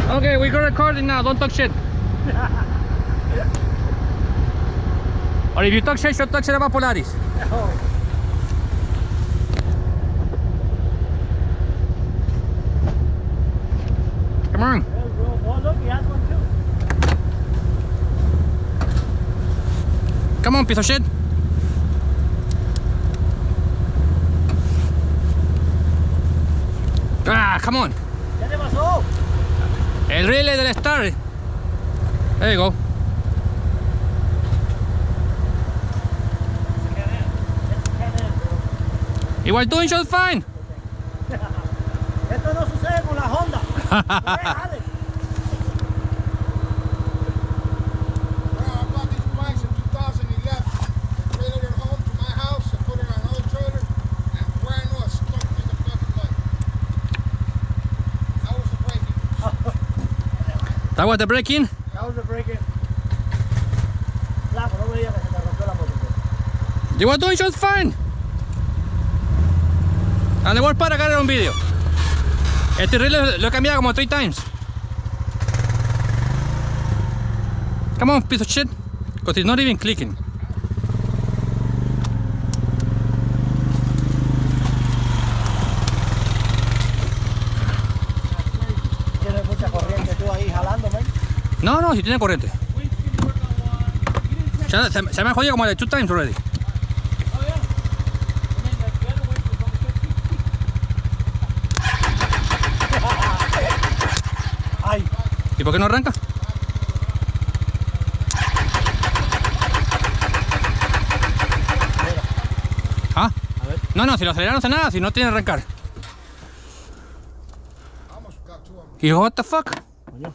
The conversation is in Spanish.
Okay, we're recording now. Don't talk shit. Or if you talk shit, you'll talk shit about Polaris. Come on. Oh, look, he has one too. Come on, piece of shit. Ah, come on. ¿Qué te pasó? El relay del Star. There you go. You were doing just fine. Esto no sucede con la Honda. Dale. That was the braking. That was the break-in. Flaco, no me digas que se te rompió la moto. You were doing just fine. And the worst part, I got it on video. Este relay lo he cambiado como 3 times. Come on, piece of shit. Because it's not even clicking. Tienes mucha corriente tú ahí jalando, man. No, no, si tiene corriente. Se me ha jodido como de 2 times already. Ay, ¿Y por qué no arranca? ¿Ah? a ver. No, no, si lo aceleran no hace nada, si no tiene que arrancar. ¿Y what the fuck? Coño.